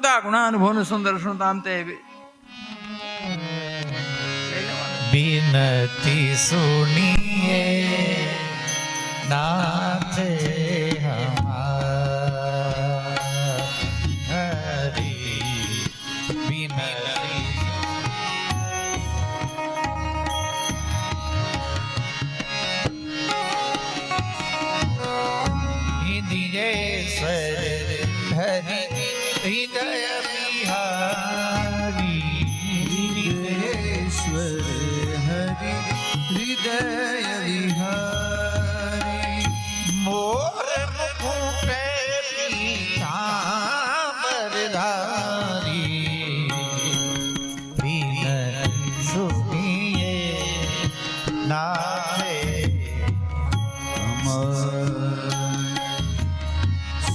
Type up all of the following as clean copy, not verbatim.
श्रुता गुणानुभव सुंदर श्रुताम ते बिनती सुनिए नाथ हमारी बिनती दिए स्वर हरि हृदय बिहारी ईश्वर हरि हृदय विहारी मोर मुकुट पीतांबरधारी बिनती सुनिए नाथ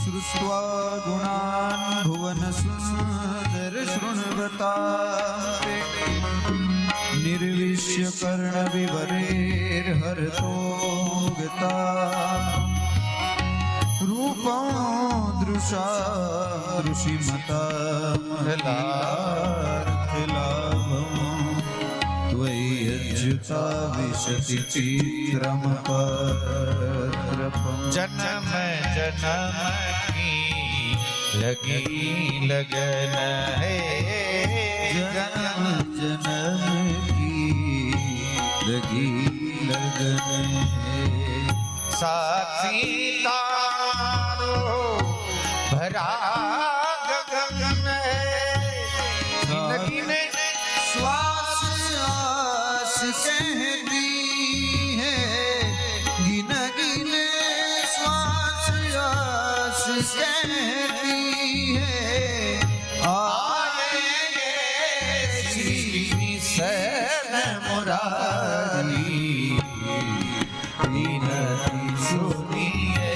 श्रुत्वा गुणान् भुवन सुंदर शृण्वतां निर्विश्य कर्ण विवरेर्हरतो गता रूपं दृशा ऋषिमता महलार्थलाभम् त्वयि अच्युता विशति चित्रमपत्रपम् जन्म जन्म की लगी लगन है जन्म जन्म की लगी लगन है साक्षी तारो भरा गगन है जिंदगी में श्वास आस कहती है गिन गिन श्वास आस कहती है आएंगे श्री शरण मुरारी बिनती सुनिए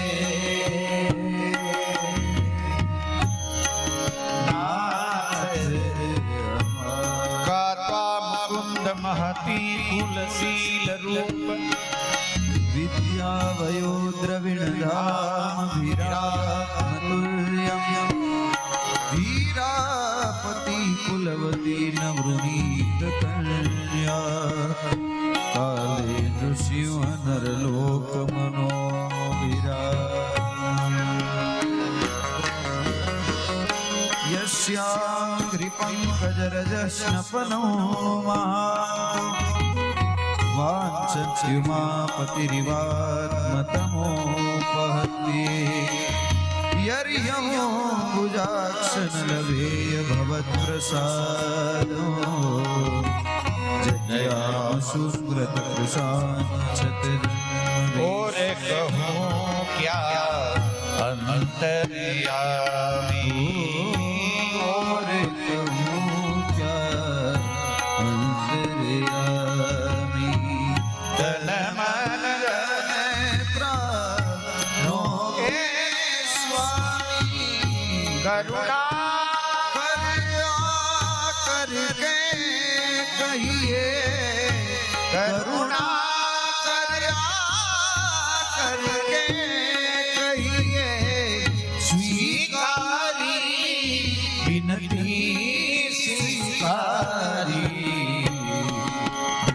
गाता मुकुंद महती कुलशील रूप विद्या वयो द्रविणधाम वीरात्मतुल्यं वीरापति कुलवती नवृणीत कन्या काले नृसिंह नरलोक मनो यस्याङ्घ्रिपङ्कजरजस्नपनो वाञ्छत्युमापतिरिवात्मतमोपहत्ये यर्यमो भुजाक्षनलभेय भवत्प्रसादो जयाशुव्रतकृशाञ्चतुर्वे और कहूँ क्या अंतर्यामी और कहूँ क्या अंतर्यामी तन मन प्राणों के स्वामी करुणा करके कहिए करुणा करके कहिए स्वीकारी विनती स्वीकारी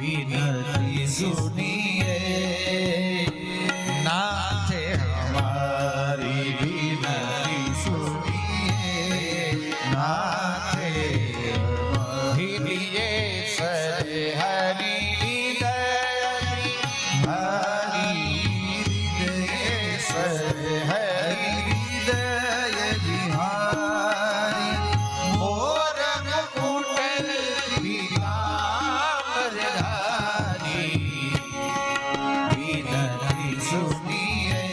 विनती सुनिए नाथ हमारी विनती सुनिए नाथ हृदय सर हरि हृदय सर हरि हृदय बिहारी मोर मुकुट पीतांबरधारी विनती सुनिए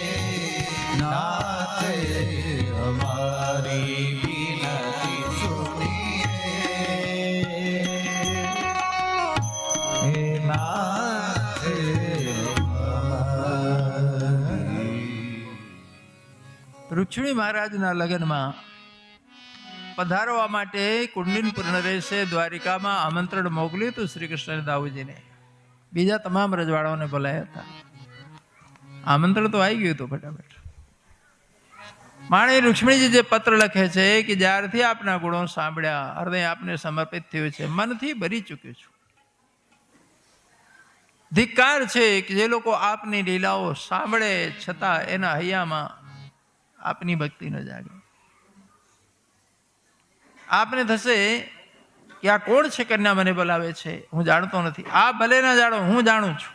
नाथ हमारी विनती सुनिए नाथ हमारी। રૂક્ષ્ણી મહારાજના લગ્નમાં પધારવા માટે કુંડિનપુર નરેશે દ્વારિકામાં આમંત્રણ મોકલ્યું હતું શ્રી કૃષ્ણ દાઉજીને. બીજા તમામ રજવાડાઓને બોલાયા હતા. આમંત્રણ તો આવી ગયું હતું ફટાફટ. માણી રુક્ષ્મણીજી જે પત્ર લખે છે કે જ્યારથી આપના ગુણો સાંભળ્યા, હૃદય આપને સમર્પિત થયું છે, મનથી ભરી ચૂક્યું છું. ધિક્કાર છે કે જે લોકો આપની લીલાઓ સાંભળે છતાં એના હૈયામાં આપની ભક્તિ ન જાગે. આપને થશે કે આ કોણ છે કન્યા મને બોલાવે છે, હું જાણતો નથી. આપ ભલે ના જાણો, હું જાણું છું.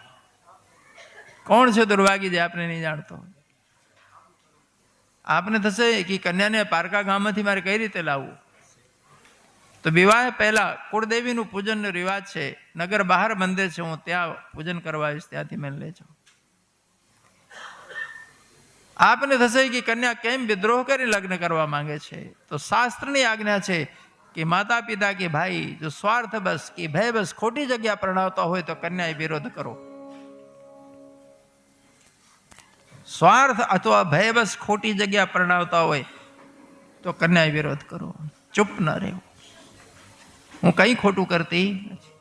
કોણ છે દુર્ભાગી જે આપને નહીં જાણતો? આપને થશે કે કન્યાને પારકા ગામમાંથી મારે કઈ રીતે લાવવું? તો વિવાહ પહેલા કુળદેવીનું પૂજનનો રિવાજ છે. નગર બહાર મંદિર છે, હું ત્યાં પૂજન કરવા આવીશ, ત્યાંથી મને લેજો. આપને થશે કે કન્યા કેમ વિદ્રોહ કરી લગ્ન કરવા માંગે છે? તો શાસ્ત્રની આજ્ઞા છે કે માતા પિતા કે ભાઈ જો સ્વાર્થ બસ કે ભય બસ ખોટી જગ્યા પરણાવતા હોય તો કન્યાએ વિરોધ કરો. સ્વાર્થ અથવા ભય બસ ખોટી જગ્યા પરણાવતા હોય તો કન્યાએ વિરોધ કરો. ચૂપ ન રહેવું. હું કંઈ ખોટું કરતી નથી.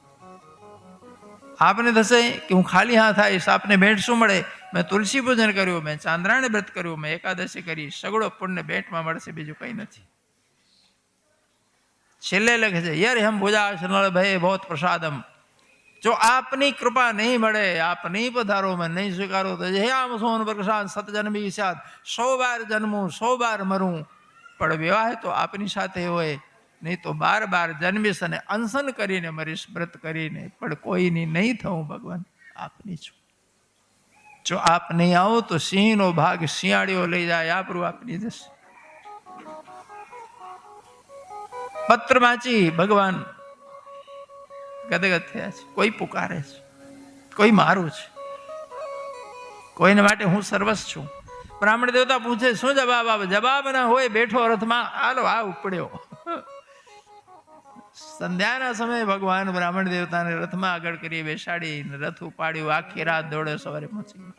આપને થશે કે હું ખાલી હાથ આવીશ, આપને ભેટ શું મળે? મેં તુલસી પૂજન કર્યું, મેં ચાંદ્રાયણ વ્રત કર્યું, મેં એકાદશી કરી, સગળો પુણ્ય ભેટમાં મળશે, બીજું કંઈ નથી. છેલ્લે લખે છે યર હમ ભુજા નળ ભય બહોત પ્રસાદમ. જો આપની કૃપા નહીં મળે, આપ નહીં પધારો, મેં નહીં સ્વીકારો તો હે આમ સોન પ્રસાદ સતજન્મી સાદ, 100 વાર જન્મું 100 વાર મરું, પણ વિવાહ તો આપની સાથે હોય, નહીં તો 12 જન્મીશ અને અનશન કરીને મરીશ, વ્રત કરીને, પણ કોઈની નહીં થવું. ભગવાન આપની છું. જો આપ નહીં આવો તો સિંહનો ભાગ શિયાળીઓ લઈ જાય, આપણું આપની જશે. પત્ર વાંચી ભગવાન ગદગદ થયા છે. કોઈ પુકારે છે, કોઈ મારું છે, કોઈને માટે હું સર્વસ્વ છું. બ્રાહ્મણ દેવતા પૂછે શું જવાબ આવે? જવાબ ના હોય, બેઠો રથમાં, હાલો આ ઉપડ્યો. સંધ્યાના સમયે ભગવાન બ્રાહ્મણ દેવતાને રથમાં આગળ કરી બેસાડીને રથ ઉપાડ્યું. આખી રાત દોડે, સવારે પહોંચી ગયો.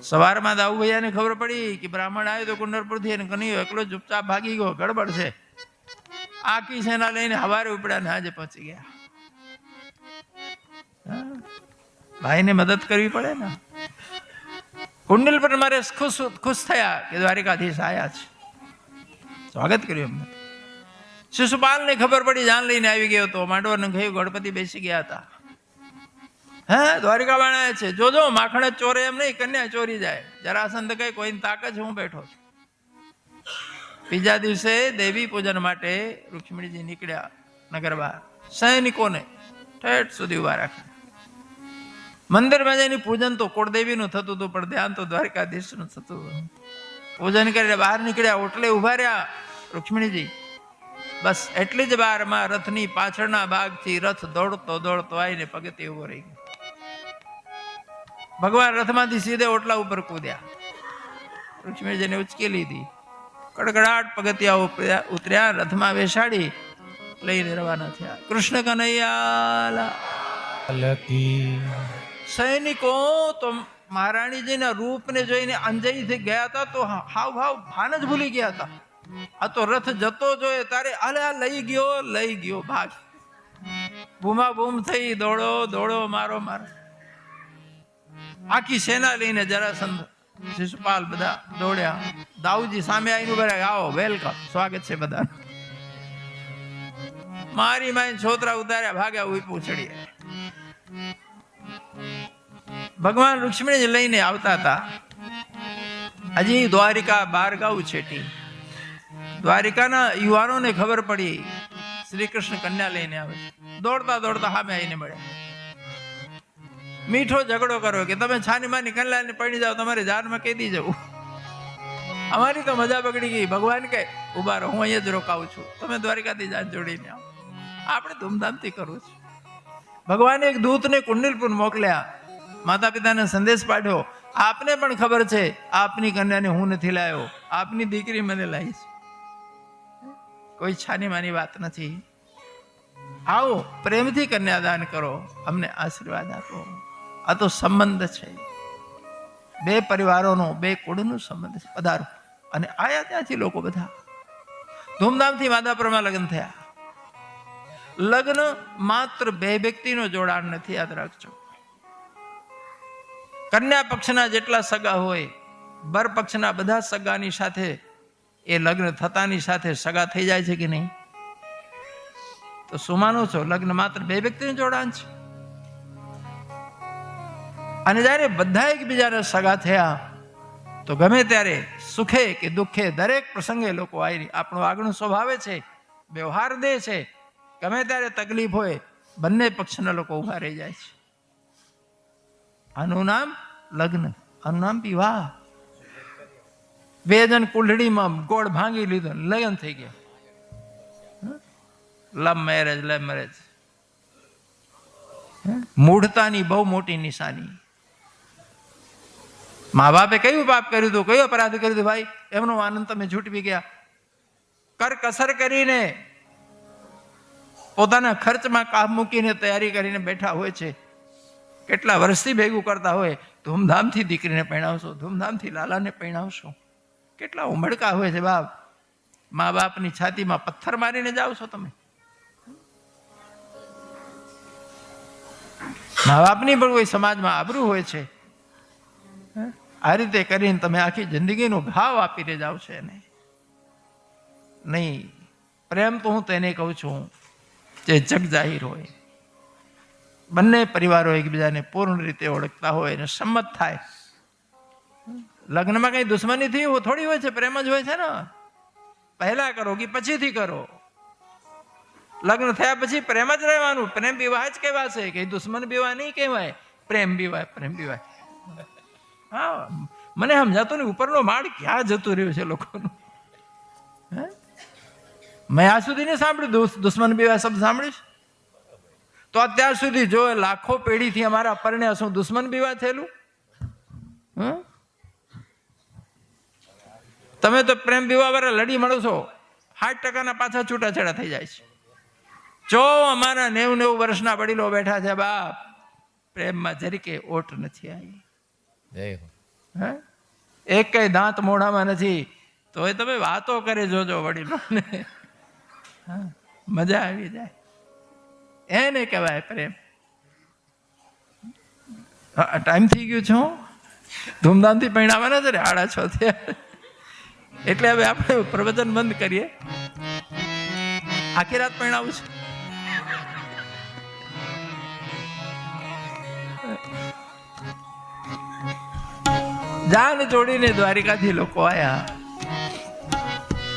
સવારમાં દાઉ ભૈયાને ખબર પડી કે બ્રાહ્મણ આવ્યો તો કુંડરપુરથી, અને કનૈયો એકલો ચૂપચાપ ભાગી ગયો, ગડબડ છે. આખી સેના લઈને હવારે ઉપડ્યા ને આજે પહોંચી ગયા. ભાઈને મદદ કરવી પડે ને. કુંડલ પર મારે ખુશ થયા કે દ્વારિકાધીશ આયા છે, સ્વાગત કર્યું એમને. શિશુપાલને ખબર પડી, જાન લઈને આવી ગયો તો માંડવરને કહ્યું ગણપતિ બેસી ગયા હતા. હે દ્વારિકા વાળા છે, જોજો માખણ જ ચોરે એમ નહીં, કન્યા ચોરી જાય. જરાસંધ કહે કોઈની તાકાત છે, હું બેઠો છું. બીજા દિવસે દેવી પૂજન માટે રુક્ષ્મણીજી નીકળ્યા નગર બહાર. સૈનિકોને ઠેઠ સુધી ઉભા રાખ્યા. મંદિરમાં જઈને પૂજન તો કુળદેવીનું થતું હતું, પણ ધ્યાન તો દ્વારકાધીશનું થતું હતું. પૂજન કરીને બહાર નીકળ્યા, ઓટલે ઉભા રહ્યા રુક્ષ્મણીજી. બસ એટલી જ વારમાં રથની પાછળના ભાગથી રથ દોડતો દોડતો આવીને પગથિયે ઉભો રહી ગયો. ભગવાન રથમાંથી સીધે ઓટલા ઉપર કૂદ્યા. રુક્ષ્મણીજીને ઉચકી લીધી, કડકડાટ પગથિયા ઉતર્યા, રથમાં બેસાડી લઈને રવાના થયા. કૃષ્ણ કનૈયા. સૈનિકો તો મહારાણીજીના રૂપને જોઈને અંજયથી ગયા હતા, તો હાવ ભાન જ ભૂલી ગયા હતા. આ તો રથ જતો જોઈએ તારે આલે આ લઈ ગયો ભાગ. બૂમા બૂમ થઈ, દોડો દોડો, મારો મારો. આખી સેના લઈને જરાસંધ, શિશુપાલ બધા દોડ્યા. દાઉજી સામે આવીને ઉભા રહ્યા, આવો વેલકમ, સ્વાગત છે બધા. મારી માઈ છોતરા ઉતાર્યા, ભાગ્યા ઉઈ ચડી. ભગવાન રુક્ષ્મણી લઈને આવતા હતા. હજી દ્વારિકા 12 ગાઉ છેટી. દ્વારિકાના યુવાનોને ખબર પડી શ્રી કૃષ્ણ કન્યા લઈને આવે છે. દોડતા દોડતા સામે આવીને મળ્યા. મીઠો ઝઘડો કર્યો કે તમે છાની માની કન્યાને પડી જાઓ, તમારે જાનમાં કેદી જવું. અમારી તો મજા બગડી ગઈ. ભગવાન કહે ઉભા રહો, હું અહીંયા જ રોકાવું છું, તમે દ્વારિકાથી જાન જોડીને આવો. આપણે ધૂમધામથી કરવું છે. ભગવાને એક દૂતને કુંડલપુર મોકલ્યા, માતા પિતાને સંદેશ પાઠવ્યો. આપને પણ ખબર છે આપની કન્યાને હું નથી લાવ્યો, આપની દીકરી મને લાવી છે. કોઈ છાની માની વાત નથી. આવો પ્રેમથી કન્યાદાન કરો, અમને આશીર્વાદ આપો. આ તો સંબંધ છે, 2 પરિવારોનો, 2 કુળનો સંબંધ છે. પધારો. અને આયા ત્યાંથી લોકો બધા ધૂમધામથી માધાપરમાં લગ્ન થયા. લગ્ન માત્ર 2 વ્યક્તિનો જોડાણ નથી, યાદ રાખજો. કન્યા પક્ષના જેટલા સગા હોય, વર પક્ષના બધા સગાની સાથે એ લગ્ન થતાની સાથે સગા થઈ જાય છે કે નહીં? તો શું માનો છો? લગ્ન માત્ર બે વ્યક્તિનું જોડાણ છે. અને જ્યારે બધા એકબીજાને સગા થયા તો ગમે ત્યારે સુખે કે દુઃખે દરેક પ્રસંગે લોકો આવી, આપણો આગળનો સ્વભાવ છે, વ્યવહાર દે છે, ગમે ત્યારે તકલીફ હોય બંને પક્ષના લોકો ઉભા રહી જાય છે. આનું નામ લગ્ન, આનું નામ વિવાહ. બે જણ કુંડળીમાં ગોળ ભાંગી લીધો, લગ્ન થઈ ગયા. લવ મેરેજ, લવ મેરેજ મૂઢતાની બહુ મોટી નિશાની. મા બાપે કયું પાપ કર્યું હતું, કયો અપરાધ કર્યું હતું? ભાઈ એમનો આનંદ તમે ઝૂંટવી ગયા. કરકસર કરીને પોતાના ખર્ચમાં કામ મૂકીને તૈયારી કરીને બેઠા હોય છે. કેટલા વર્ષથી ભેગું કરતા હોય, ધૂમધામથી દીકરીને પરણાવશો, ધૂમધામથી લાલાને પરણાવશો. કેટલા ઉમળકા હોય છે બાપ. મા બાપની છાતીમાં પથ્થર મારીને જાઓ છો તમે. મા બાપની પણ કોઈ સમાજમાં આબરૂ હોય છે. આ રીતે કરીને તમે આખી જિંદગીનો ભાવ આપીને જાઓ છો એને. નહીં, પ્રેમ તો હું તેને કહું છું જે જગ જાહેર હોય. બંને પરિવારો એકબીજાને પૂર્ણ રીતે ઓળખતા હોય અને સંમત થાય. લગ્નમાં કઈ દુશ્મની થઈ થોડી હોય છે, પ્રેમ જ હોય છે ને. પહેલા કરો કે પછીથી કરો, લગ્ન થયા પછી પ્રેમ જ રહેવાનું. પ્રેમ વિવાહ જ કહેવાશે, કે દુશ્મન વિવાહ નહીં કહેવાય. પ્રેમ વિવાહ, પ્રેમ વિવાહ. હા, મને સમજાતું નહીં ઉપરનો માળ ક્યાં જતું રહ્યું છે લોકોનું. મેં આ સુધી નહીં સાંભળ્યું દુશ્મન વિવાહ શબ્દ સાંભળીશ તો અત્યાર સુધી જો લાખો પેઢીથી અમારા પરણ્યા શું દુશ્મન વિવાહ થયેલું? તમે તો પ્રેમ વિવાહ વાળા લડી મળો છો, 60% પાછા છૂટાછેડા થઈ જાય છે. જો અમારા 90 વર્ષના વડીલો બેઠા છે બાપ, પ્રેમમાં જરીકે ઓટ નથી આવી. એક કઈ દાંત મોઢામાં નથી, તો એ તમે વાતો કરે જોજો વડીલોને, મજા આવી જાય. એને કહેવાય પ્રેમ. ટાઈમ થઈ ગયો છે, ધૂમધામથી પરણાવવાના છે ને, 6:30 થયા. એટલે હવે આપણે પ્રવચન બંધ કરીએ. આખી રાત પરણાવું છે. જાન જોડીને દ્વારિકાથી લોકો આયા.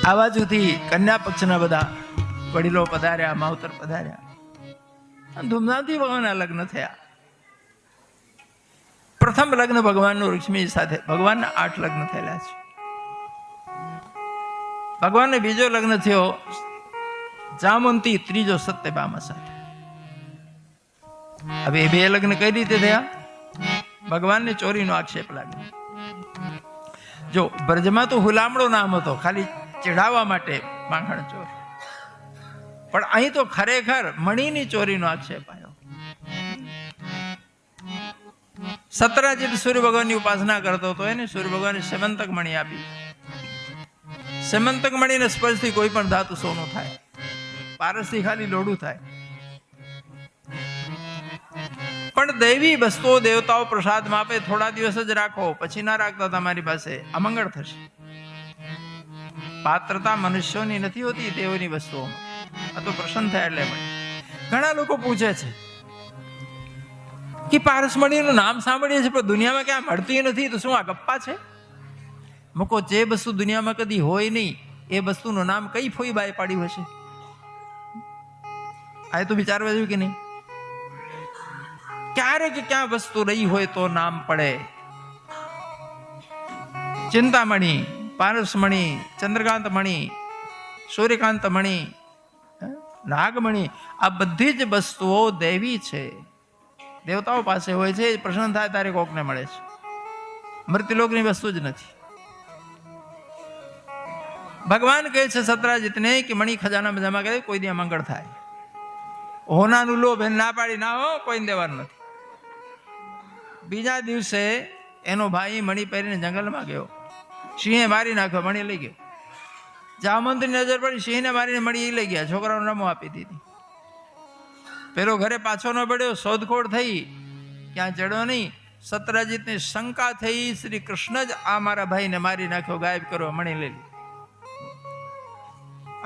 આ બાજુથી કન્યા પક્ષના બધા વડીલો પધાર્યા, માવતર પધાર્યા. ધૂમધામથી ભગવાનના લગ્ન થયા. પ્રથમ લગ્ન ભગવાનનું લક્ષ્મી સાથે. ભગવાનના 8 લગ્ન થયેલા છે. ભગવાનને બીજો લગ્ન થયો જામવંતી, ત્રીજો સત્યભામા સાથે. હવે એ 2 લગ્ન કઈ રીતે થયા? ભગવાનને ચોરીનો આક્ષેપ લાગ્યો. જો બ્રજમાં તો હુલામણો નામ હતો, ખાલી ચઢાવવા માટે માંગણ ચોર. પણ અહીં તો ખરેખર મણીની ચોરીનો આક્ષેપ આવ્યો. સત્રાજીત સૂર્ય ભગવાનની ઉપાસના કરતો હતો, એને સૂર્ય ભગવાને સેમંતક મણી આપી. સેમંતક મણીને સ્પર્શથી કોઈ પણ ધાતુ સોનું થાય, પારસથી ખાલી લોઢું થાય. પણ દૈવી વસ્તુઓ દેવતાઓ પ્રસાદમાં આપે, થોડા દિવસ જ રાખો, પછી ના રાખતા તમારી પાસે અમંગળ થશે. પાત્રતા મનુષ્યોની નથી હોતી, દેવોની વસ્તુઓમાં. આ તો પ્રસન્ન થાય એટલે મળે. ઘણા લોકો પૂછે છે કે પારસમણીનું નામ સાંભળીએ છીએ પણ દુનિયામાં ક્યાં મળતી નથી, તો શું આ ગપ્પા છે? મૂકો, જે વસ્તુ દુનિયામાં કદી હોય નહીં એ વસ્તુનું નામ કઈ ફોઈબાએ પાડ્યું હશે? આ તો વિચારવા જેવું કે નહીં? ક્યારેક ક્યાં વસ્તુ રહી હોય તો નામ પડે. ચિંતામણી, પારસમણી, ચંદ્રકાંત મણી, સૂર્યકાંત મણી, નાગમણી, આ બધી જ વસ્તુઓ દૈવી છે, દેવતાઓ પાસે હોય છે. પ્રસન્ન થાય ત્યારે કોકને મળે છે. મૃત્યુલોકની વસ્તુ જ નથી. ભગવાન કહે છે સત્રાજીતને કે મણી ખજાનામાં જમા કરે, કોઈ દી મંગળ થાય. હોનાનું લોભ એને ના પાડી, ના હો, કોઈને દેવાનું નથી. બીજા દિવસે એનો ભાઈ મણી પહેરીને જંગલમાં ગયો. સિંહે મારી નાખ્યો, મણી લઈ ગયો. જામંતની નજર પડી, સિંહને મારીને મણી લઈ ગયા. છોકરાઓને રમો આપી દીધી. પેલો ઘરે પાછો ન પડ્યો, શોધખોળ થઈ, ક્યાં જડ્યો નહીં. સત્રાજીતને શંકા થઈ, શ્રી કૃષ્ણ જ આ મારા ભાઈને મારી નાખ્યો, ગાયબ કરો, મણી લઈ લી.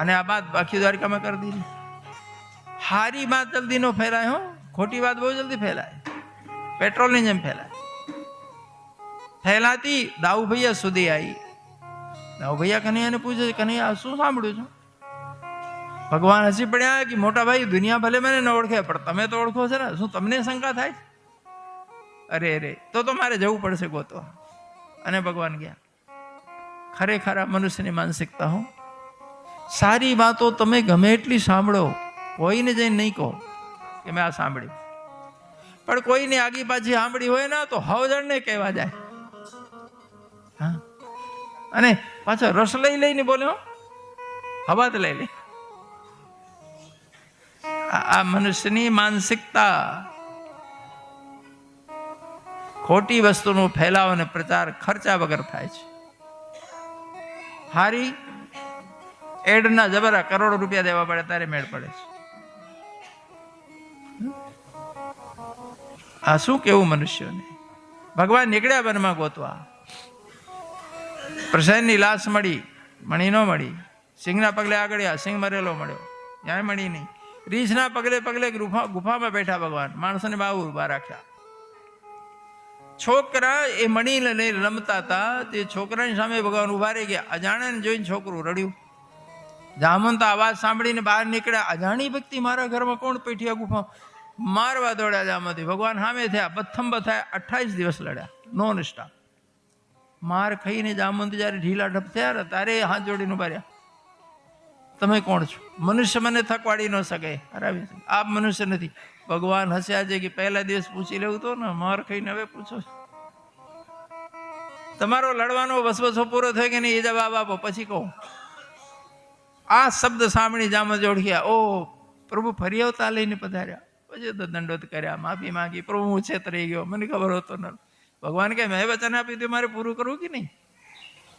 અને આ બાત આખી દ્વારિકામાં કરી દીધી. હારી બાત જલ્દી નો ફેલાય હો, ખોટી વાત બહુ જલ્દી ફેલાય, પેટ્રોલની જેમ ફેલાય. ફેલાતી દાઉ ભૈયા સુધી આવી. દાઉ ભૈયા કનૈયાને પૂછે છે, કનૈયા શું સાંભળ્યું છું? ભગવાન હસી પડ્યા કે મોટા ભાઈ, દુનિયા ભલે મને ન ઓળખે પણ તમે તો ઓળખો છો ને, શું તમને શંકા થાય? અરે અરે, તો મારે જવું પડશે ગોતવા. અને ભગવાન ગયા. ખરેખર આ મનુષ્યની માનસિકતા હું. સારી વાતો તમે ગમે એટલી સાંભળો, કોઈને જઈને નહીં કહો કે મેં આ સાંભળ્યું, પણ કોઈને આગી પાછી સાંભળી હોય ને તો હવજણને કહેવા જાય. હા, અને પાછો રસ લઈને બોલે, હવાત લઈ લે. આ મનુષ્યની માનસિકતા. ખોટી વસ્તુનો ફેલાવ અને પ્રચાર ખર્ચા વગર થાય છે. હારી એડના જબરા કરોડો રૂપિયા દેવા પડે ત્યારે મેળ પડે છે. આ શું કેવું મનુષ્યોને? ભગવાન નીકળ્યા વનમાં ગોતવા. પ્રસન્નની લાશ મળી, મણી ન મળી. સિંહના પગલે આગળ સિંહ મરેલો મળ્યો, ક્યાંય મળી નહીં. રીંછના પગલે પગલે ગુફામાં બેઠા ભગવાન, માણસોને બાવ ઉભા રાખ્યા. છોકરા એ મણી લઈને રમતા હતા, તે છોકરાની સામે ભગવાન ઉભા રહી ગયા. અજાણ્યાને જોઈને છોકરું રડ્યું. જામવંત અવાજ સાંભળીને બહાર નીકળ્યા. અજાણી વ્યક્તિ મારા ઘરમાં કોણ પેઠિયા ગુફા? મારવા દોડ્યા જામવંતી. ભગવાન સામે થયા, બથમ બથાયા. 28 દિવસ લડ્યા નોન સ્ટોપ. માર ખાઈને જામવંત જયારે ઢીલા ઢપ થયા તારે હાથ જોડીને ઉભા રહ્યા. તમે કોણ છો? મનુષ્ય મને થકવાડી ન શકે, હરાવી શકે. આપ મનુષ્ય નથી. ભગવાન હસ્યા છે કે પહેલા દિવસ પૂછી લેવું તો ને, માર ખાઈને હવે પૂછો. તમારો લડવાનો વસવસો પૂરો થયો કે નહીં એ જવાબ આપો, પછી કહો. આ શબ્દ સાંભળી જામવંત ઓળખ્યા. ઓ પ્રભુ ફરી આવતા લઈને પધાર્યા. પછી તો દંડોત કર્યા, માફી માંગી. પ્રભુ હું છેતરાઈ ગયો, મને ખબર હતો ન. ભગવાન કહે મેં વચન આપ્યું તે મારે પૂરું કરવું કે નહીં?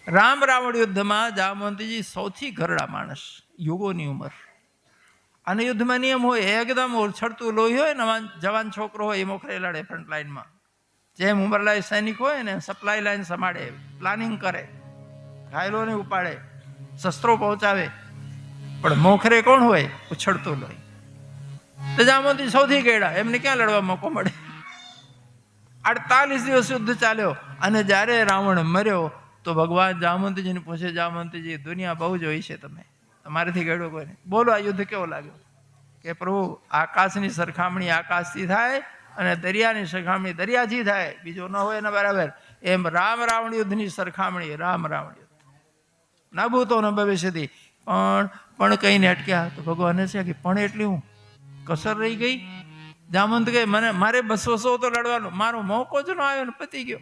રામ રાવણ યુદ્ધમાં જામવંતજી સૌથી ઘરડા માણસ, યુગોની ઉંમર. અને યુદ્ધમાં નિયમ હોય, એકદમ છડતું લોહી હોય ને, જવાન છોકરો હોય એ મોખરે લડે ફ્રન્ટ લાઈનમાં. જેમ ઉંમરલાયક સૈનિક હોય ને, સપ્લાય લાઈન સંભાળે, પ્લાનિંગ કરે, ઘાયલોને ઉપાડે, શસ્ત્રો પહોંચાવે. પણ મોખરે કોણ હોય? ઉછળતું લોહી. તો જામવંતી સૌથી ગેડા, એમને ક્યાં લડવા મોકો મળે? 48 દિવસ યુદ્ધ ચાલ્યો. અને જ્યારે રાવણ મર્યો તો ભગવાન જામવંતજીને પૂછે, જામવંતજી દુનિયા બહુ જોઈ છે તમે, તમારાથી ગેડો કોઈ નહીં, બોલો આ યુદ્ધ કેવો લાગ્યો? કે પ્રભુ આકાશની સરખામણી આકાશથી થાય અને દરિયાની સરખામણી દરિયાથી થાય, બીજો ન હોય ને બરાબર. એમ રામ રાવણ યુદ્ધની સરખામણી રામ રાવણ યુદ્ધ ન ભૂતો ન ભવિષ્યથી. પણ કહીને અટક્યા. તો ભગવાને છે કે પણ એટલી હું કસર રહી ગઈ. જામવંત કહે મારે 200 તો લડવાનો, મારો મોકો જ ન આવ્યો ને પતી ગયો.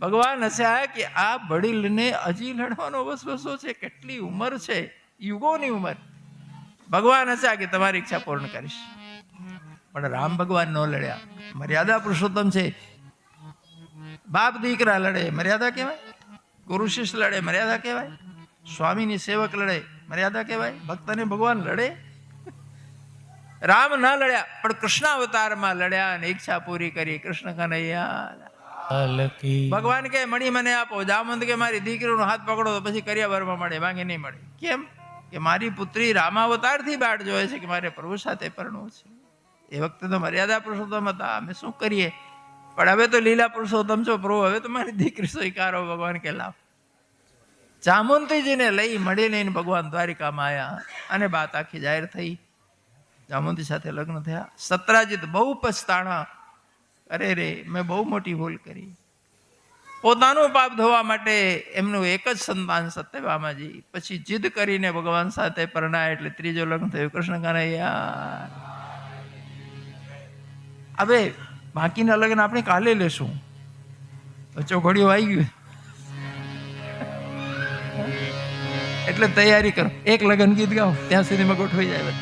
ભગવાન હસ્યા કે આ વડીલને હજી લડવાનો 200 છે, કેટલી ઉંમર છે, યુગોની ઉંમર. ભગવાન હસ્યા કે તમારી ઈચ્છા પૂર્ણ કરીશ. પણ રામ ભગવાન ન લડ્યા. મર્યાદા પુરુષોત્તમ છે. બાપ દીકરા લડે મર્યાદા કહેવાય, ગુરુ શિષ્ય લડે મર્યાદા કહેવાય, સ્વામીની સેવક લડે મર્યાદા કહેવાય, ભક્તને ભગવાન લડે. રામ ના લડ્યા પણ કૃષ્ણ અવતારમાં લડ્યા અને ઈચ્છા પૂરી કરી. કૃષ્ણ કનૈયા. ભગવાન કે મણી મને આપો. જામવંત કે મારી દીકરીનો હાથ પકડો તો પછી કર્યા વરમાં મળે, માંગે નહીં મળે. કેમ? કે મારી પુત્રી રામાવતારથી બાટ જોયે છે કે મારે પ્રભુ સાથે પરણવું છે. એ વખતે તો મર્યાદા પુરુષોત્તમ હતા, અમે શું કરીએ? પણ હવે તો લીલા પુરુષોત્તમ છો પ્રભુ, હવે તો મારી દીકરી સ્વીકારો. ભગવાન કે લાવ. જામવંતીજીને લઈ મળી લઈને ભગવાન દ્વારિકામાં આવ્યા અને વાત આખી જાહેર થઈ. જામવંતી સાથે લગ્ન થયા. સત્રાજીત બહુ પછતાણા, અરે રે મેં બહુ મોટી ભૂલ કરી. પોતાનું પાપ ધોવા માટે એમનું એક જ સંતાન સત્યભામાજી, પછી જીદ કરીને ભગવાન સાથે પરણાય એટલે ત્રીજો લગ્ન થયું. કૃષ્ણ કનૈયા. હવે બાકીના લગ્ન આપણે કાલે લેશું, ચોઘડિયું આવી ગયું એટલે તૈયારી કરો. એક લગ્ન ગીત ગાઓ ત્યાં સુધીમાં ગોઠવાઈ જાય.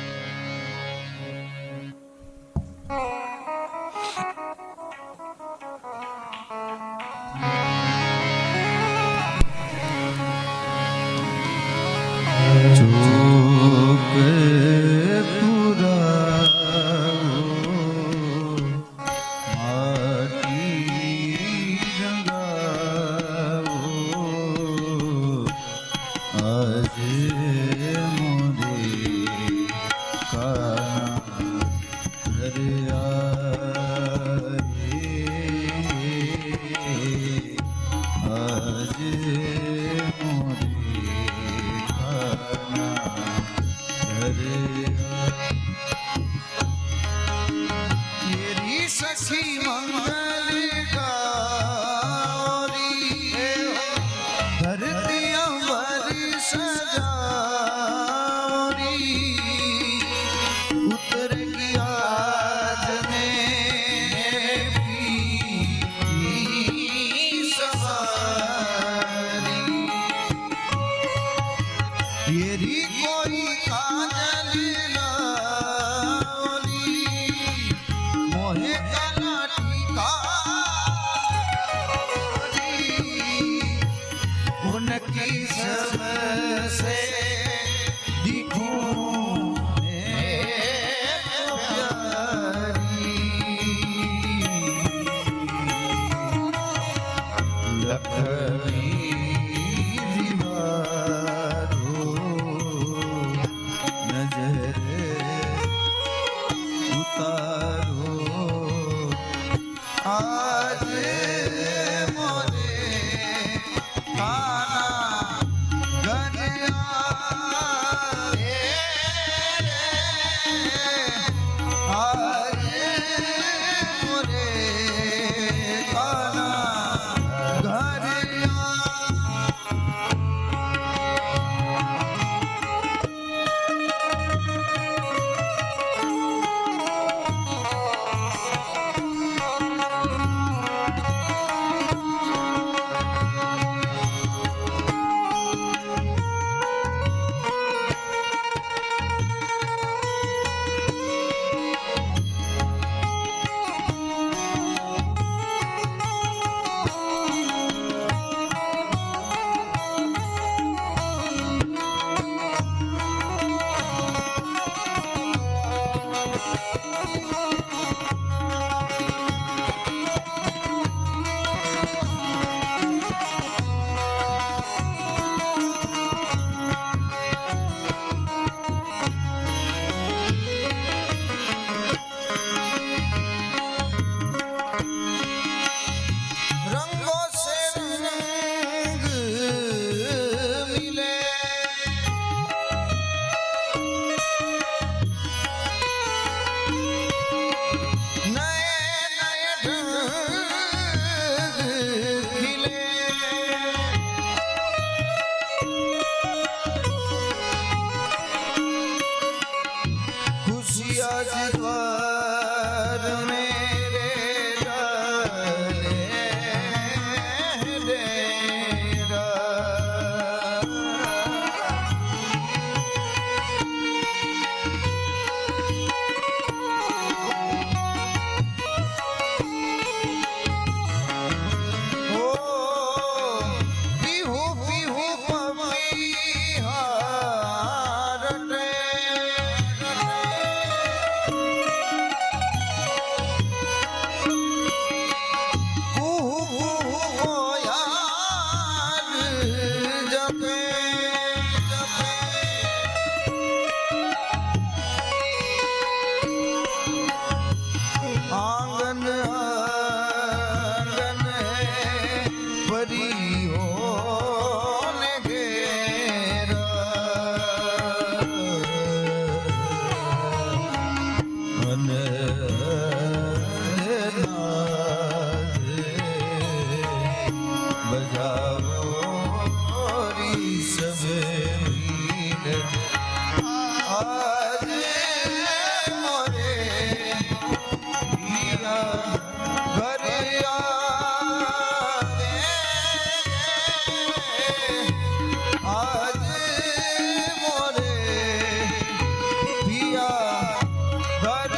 આજે तेरी सखी मंगल गौरी धरती अमर सजावरी उतर की आज मेरी सवारी तेरी कोई काजल लावली मोहे काला टीका उनकी सबसे दिखूं आज मोरे काना गनिया आज मोरे काना गनिया रंगों से रंग मिले नए नए ढंग खिले खुशियाँ द्वार मेरे डाले डेरा ओ पीहू पीहू पपीहार कुहू कुहू कोयल जपे आंगन आंगन है परियों ने घेरा बजाओ सब आज मोरे पिया घर आज मोरे पिया घर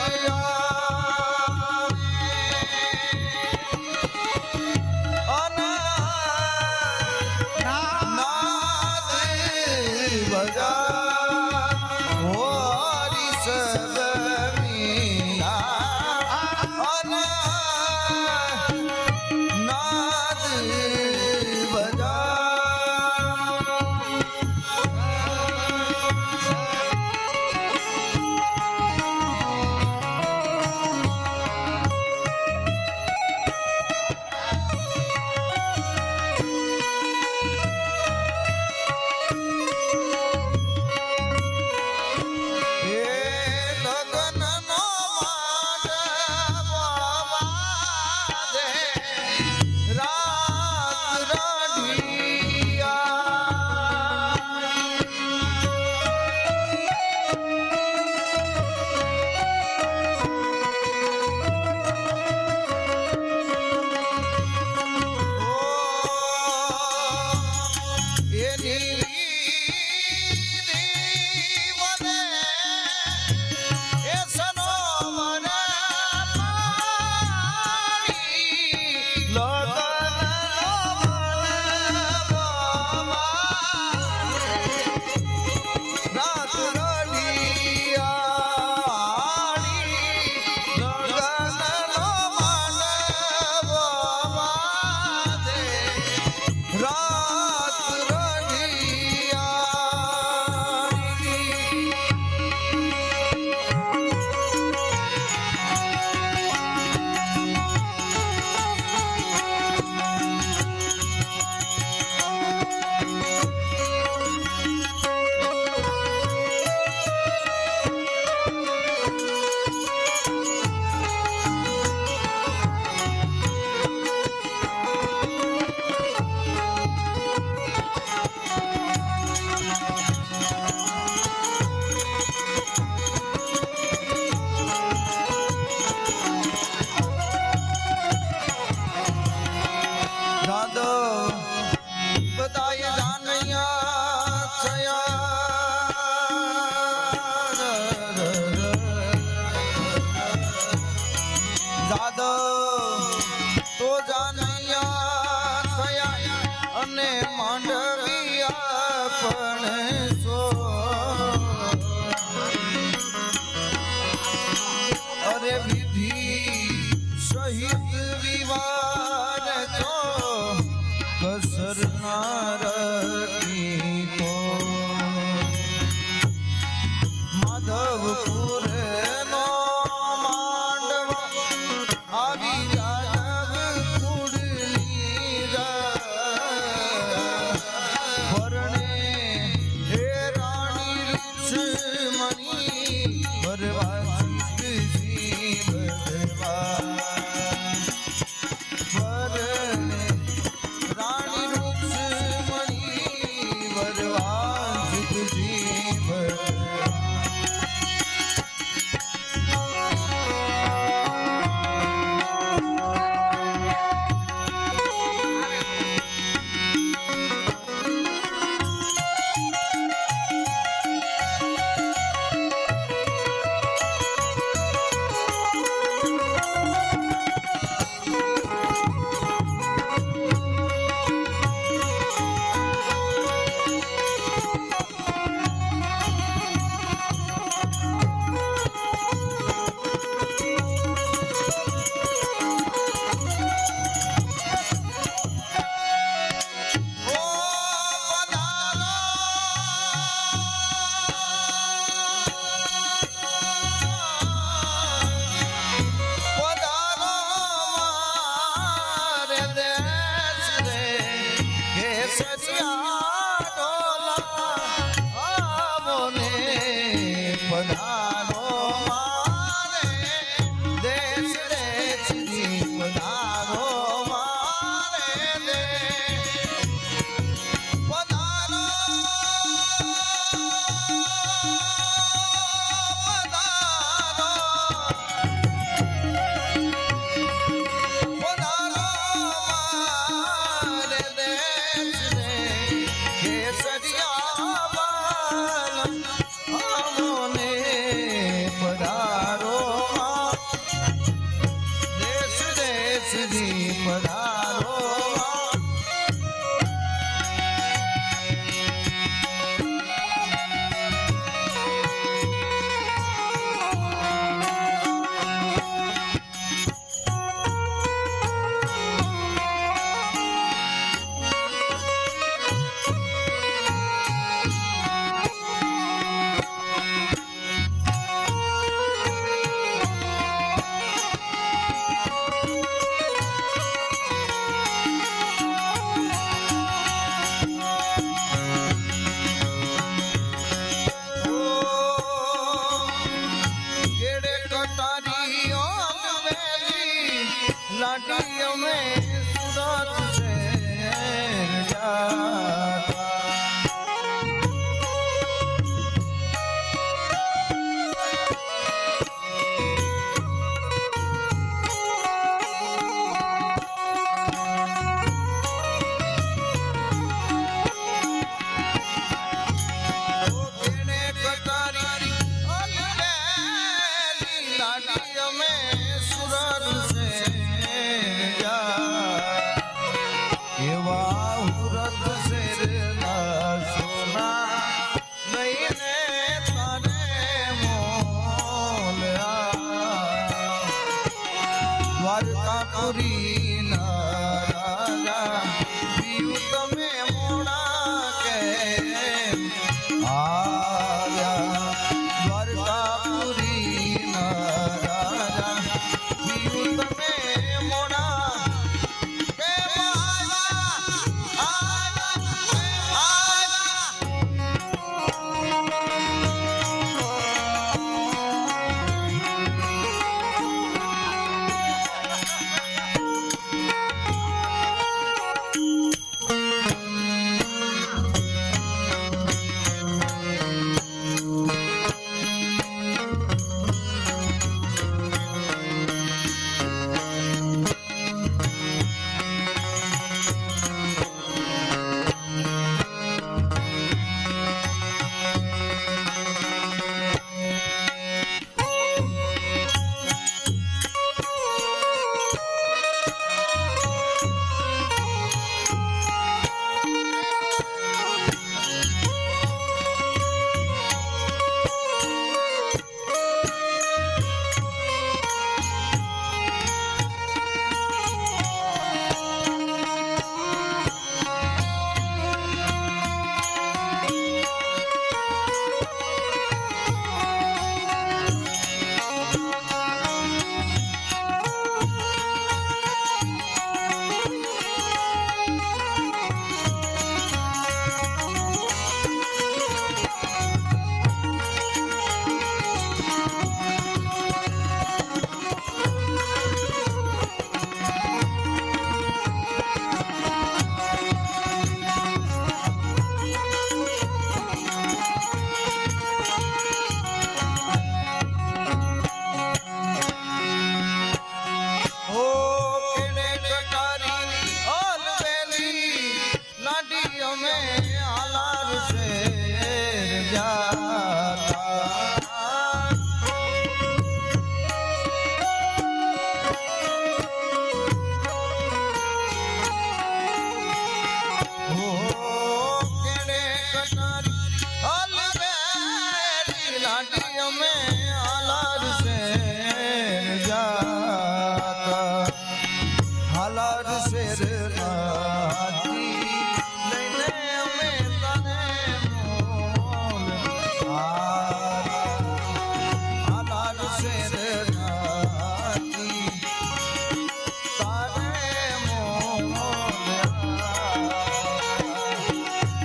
પણ સો અરે વિધિ સહિત વિવાદ તો કસર ના રખી તો માધવપુર નો માંડવ આવી જાનવ કુડલી વરણે હે રાણી રૂક્ષ્મણી ભરવા જીતજી ભરવા વરણે રાણી રૂક્ષ્મણી ભરવા જીતજી ભરવા લાડીઓ મેં સુરત શહેર જાતા દ્વારકાપુરી ના રાજા પીયુ તમે મોડા કેમ આવ્યા દ્વારકાપુરી ના રાજા પીયુ તમે મોડા કેમ આવ્યા શેષનાથી લઈને અમે તને મોલ આલાલ શેષનાથી તારે મોલ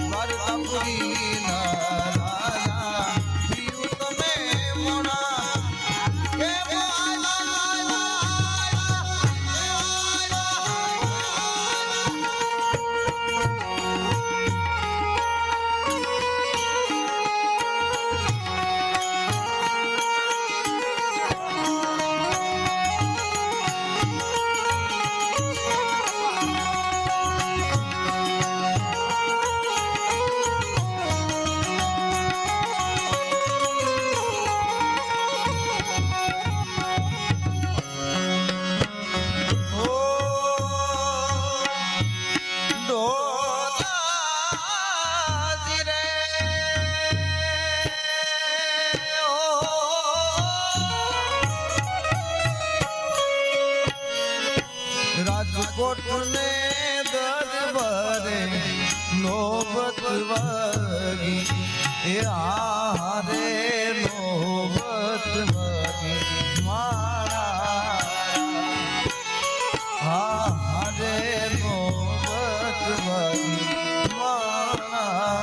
દ્વારકાપુરીના રાજા પીયું તમે મોણા કે રાજકોટ ને દરબારે નોબત વાગી એ હારે નોબત વાગી મારા હારે નોબત વાગી મારા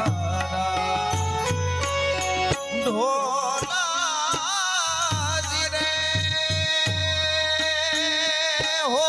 ઢોલાજી રે હો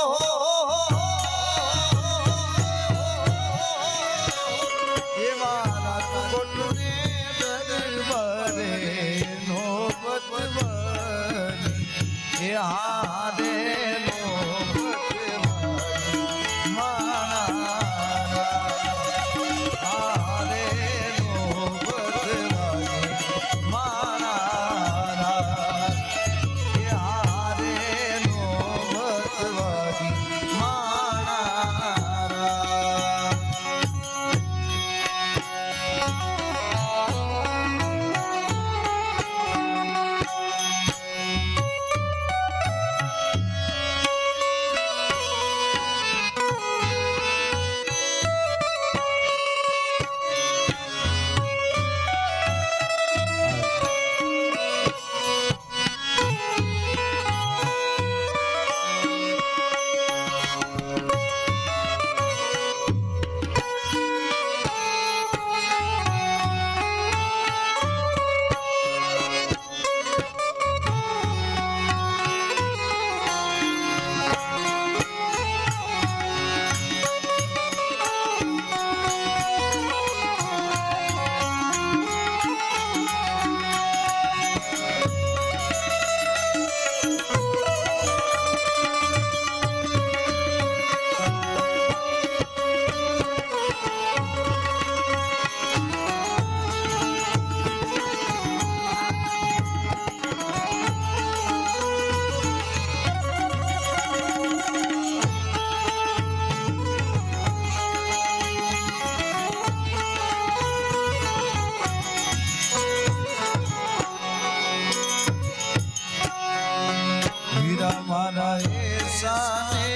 મારા એસાને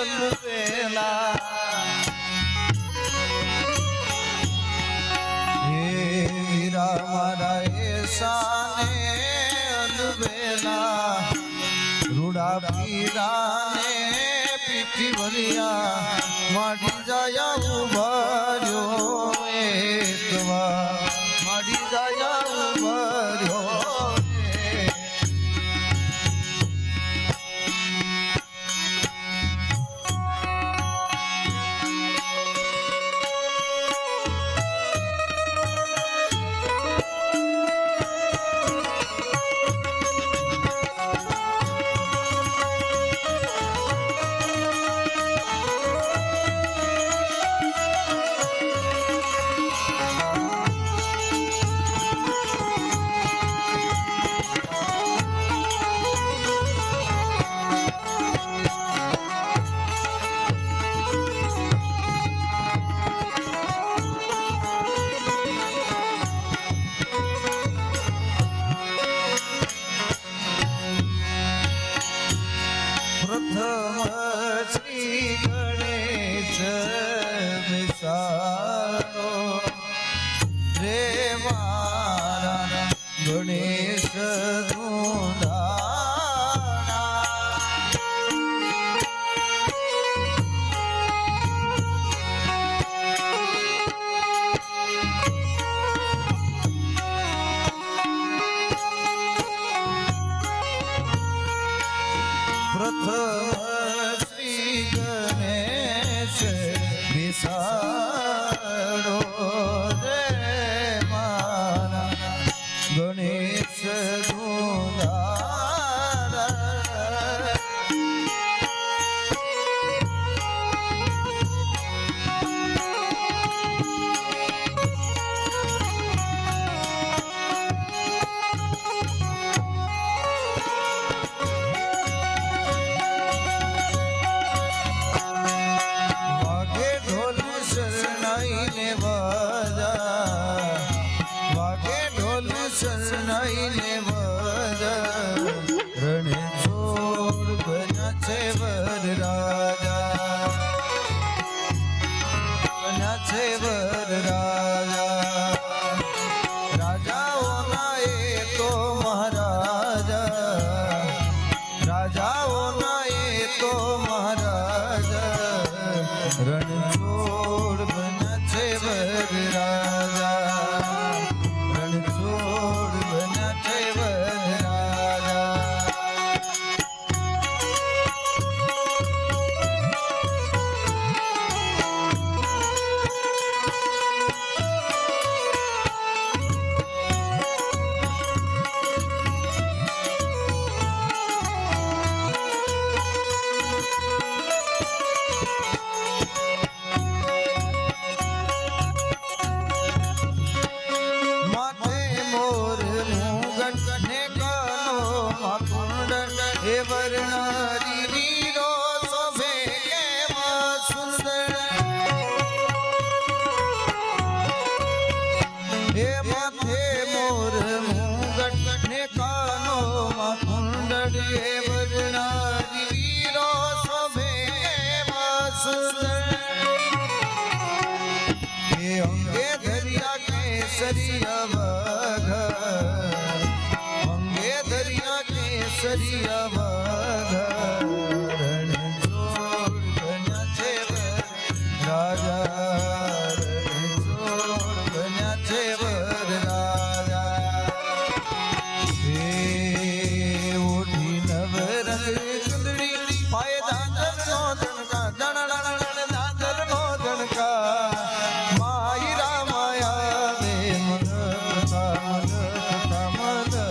અલવેલા હે વીરા મારા એસાને અલવેલા રૂડા પીરાને પીઠી ભરિયા માડી જાય ઉભર્યો એતવા માડી જાય ઉભર્યો પ્રથમ શ્રી ગણેશ વિસારો રે મારા ગણેશ પ્રથમ શ્રી ગણેશ વિસારો રે મારા ગણેશ વાગે ઢોલ શરણાઈને વાજા વાગે ઢોલ શરણાઈને વાજા રણે છોડ બન્યા છે વર રાજા બન્યા છે વર રાજા રાજાઓના એ તો મહારાજા રાજાઓના એ તો મહારાજા રણછોડ બન્યા છે વર રાજા રણછોડ બન્યા છે વર રાજા માથે મોર મુગટ ને કાનો કુંડળ હે વર્ણારી વીરો શોભે કેવા સુંદર હે માથે મોર મુગટ ને કાનો કુંડળ હે વર્ણારી વીરો શોભે કેવા સુંદર હે અંગે દરિયા કેસરિયા વાઘ અંગે દરિયા કેસરિયા વાઘ રણછોડ બન્યા છે વર રાજા રણછોડ બન્યા છે વર રાજા હે ઓઢી નવરંગ ચુંદડી પાય દાંતરનો દણકા દણ દાંતરનો દણકા માઈ રામાયા વે મનતા મનતા મનતા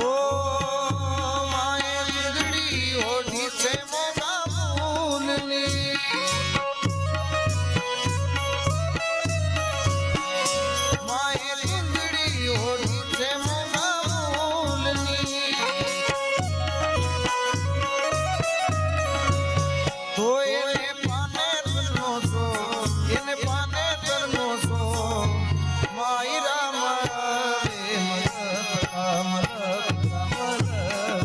ઓ માય લીગડી ઓઢી છે મોગા ફૂલની માય લીગડી ઓઢી છે મોગા ફૂલની તો એને પાને તરનો છો એને પાને તરનો છો માઈ રામા વે મનતા મનતા મનતા